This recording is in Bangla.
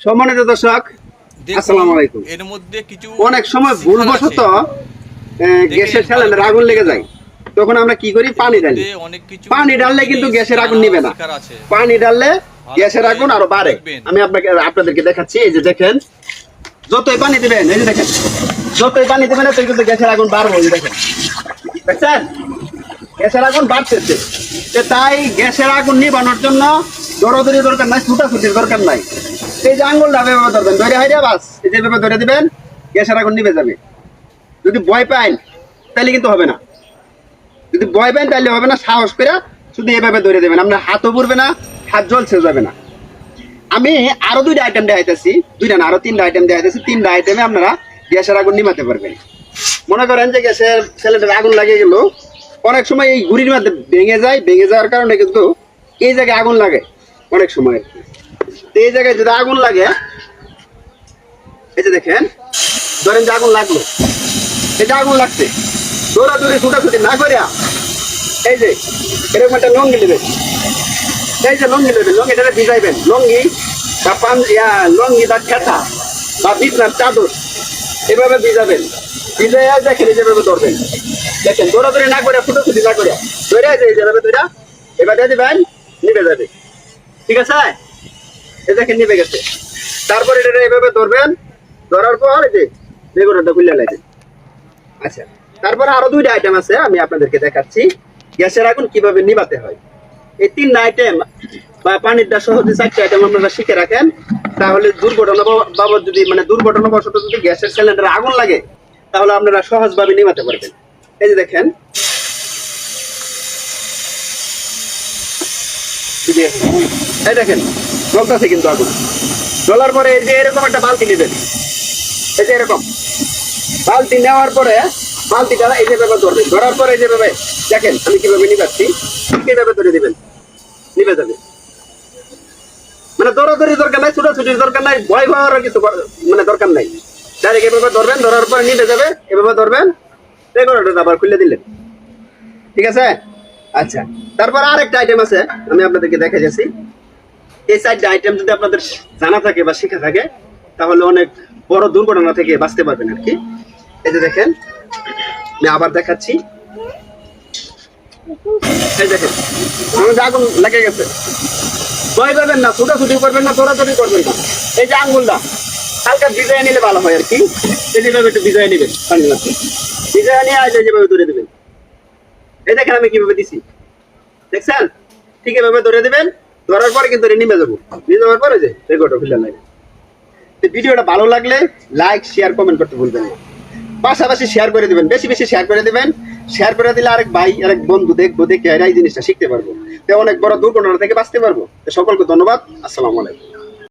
সম্মানিত দর্শক, আসসালামু আলাইকুম। এর মধ্যে কিছু অনেক সময় ভুলবশত গ্যাসের সিলিন্ডারে আগুন লেগে যায়, তখন আমরা কি করি? পানি ঢালি। পানি ঢাললে কিন্তু গ্যাসের আগুন নিবে না। পানি ঢাললে গ্যাসের আগুন আরো বাড়ে। আমি আপনাদেরকে দেখাচ্ছি। এই যে দেখেন, যতই পানি দিবেন, এই যে দেখেন, যতই পানি দিবেন ততই কিন্তু গ্যাসের আগুন বাড়বে। এই দেখেন, দেখছেন গ্যাসের আগুন বাড়তেছে। তাই গ্যাসের আগুন নিবানোর জন্য দৌড়াদৌড়ি দরকার নাই, ছুটাছুটির দরকার নাই। এই যে আঙুলটা ব্যবহার করবেন, ধরে হাইরে বাস, এই যে ভাবে ধরে দিবেন, গ্যাসের আগুন নিভে যাবে। যদি ভয় পান তাহলে কিন্তু হবে না। যদি ভয় পান তাহলে হবে না। সাহস করে শুধু এভাবে ধরে দেবেন, আপনার হাতও পড়বে না, হাত জ্বলছে যাবে না। আমি আরো দুইটা আইটেম দেখাইতেছি, দুইটা না আরো তিনটা আইটেম দেখাইতেছি। তিনটা আইটেমে আপনারা গ্যাসের আগুন নিভাতে পারবেন। মনে করেন যে গ্যাসের সিলিন্ডারে আগুন লাগিয়ে গেল, অনেক সময় এই গুড়ির মধ্যে ভেঙে যায়। ভেঙে যাওয়ার কারণে কিন্তু এই জায়গায় আগুন লাগে অনেক সময়। তো এই জায়গায় যদি আগুন লাগে, এই যে দেখেন, ধরেন যে আগুন লাগলো, এই যে আগুন লাগছে, দৌড়াদৌড়ি ছুটাছুটি না করিয়া এই যে এরকম একটা লঙ্গি নেবেন। এই যে লঙ্গি নেবেন, লঙ্গিটা ভিজাইবেন। লঙ্গি বা লঙ্গি বা খেতা বা বিছনার চাদর এভাবে ভিজাবেন। ভিজাইয়া দেখেন এই যেভাবে ধরবেন। দেখেন, দৌড়াদৌড়ি না করে, ছুটাছুটি না করে ধরে আছে এইভাবে ধরে এবার দিয়ে দিবেন, নিভে যাবে। ঠিক আছে? এই দেখেন নিভে গেছে। তারপর এটা এইভাবে ধরবেন, ধরার পর এই যে বেগুনটা খুলে লাগবে। আচ্ছা, তারপরে আরো দুইটা আইটেম আছে, আমি আপনাদেরকে দেখাচ্ছি গ্যাসের আগুন কিভাবে নিভাতে হয়। এই তিনটা আইটেম বা পানিটা সহ যে চারটে আইটেম আপনারা শিখে রাখেন, তাহলে দুর্ঘটনা বাবদ যদি দুর্ঘটনাবশত যদি গ্যাসের সিলিন্ডারে আগুন লাগে, তাহলে আপনারা সহজভাবে নিভাতে পারবেন। এই যে দেখেন, এই দেখেন জ্বলতেছে কিন্তু আগুন। জ্বলার পরে এই যে এরকম একটা বালতি নেবেন। এই যে এরকম বালতি নেওয়ার পরে বালতিটা এই যেভাবে ধরবেন। ধরার পরে এই যেভাবে দেখেন আমি কিভাবে নিভাচ্ছি, কিভাবে ধরে দিবেন, নিভে যাবে। মানে দৌড়াদৌড়ি দরকার নাই, ছুটাছুটির দরকার নাই, ভয় পাওয়ার কিছু দরকার নাই। ডাইরেক্ট এভাবে ধরবেন, ধরার পরে নিভে যাবে। এভাবে ধরবেন, বেগুনটা আবার খুলে দিলেন। ঠিক আছে? আচ্ছা, তারপর আরেকটা আইটেম আছে, আমি আপনাদেরকে দেখা যাচ্ছি। এই চারটা আইটেম যদি আপনাদের জানা থাকে বা শিখা থাকে, তাহলে অনেক বড় দুর্ঘটনা থেকে বাঁচতে পারবেন আর কি। এই যে দেখেন, আমি আবার দেখাচ্ছি। এই দেখেন, আগুন লেগে গেছে। ভয় পাবেন না, ছুটাছুটি করবেন না, দৌড়াদৌড়ি করবেন না। এই যে আঙ্গুলটা হালকা ভিজাই নিলে ভালো হয় আর কি। এই যেভাবে একটু ভিজাই নিবেন, পানির মধ্যে ভিজাই নিয়ে আজ যেভাবে ধরে দেবেন। এই দেখেন আমি কিভাবে দিছি, দেখছেন? ঠিক এভাবে ধরে দিবেন। ধরার পরে কিন্তু নিমে যাবো। নিয়ে যাওয়ার পরে যে রেকর্ডটা খুলে লাগে। ভিডিওটা ভালো লাগলে লাইক, শেয়ার, কমেন্ট করতে ভুলবেন না। পাশাপাশি শেয়ার করে দিবেন, বেশি বেশি শেয়ার করে দিবেন। শেয়ার করে দিলে আরেক ভাই, আরেক বন্ধু দেখবো, দেখে এই জিনিসটা শিখতে পারবো, অনেক বড় দুর্ঘটনা থেকে বাঁচতে পারবো। সকলকে ধন্যবাদ। আসসালামু আলাইকুম।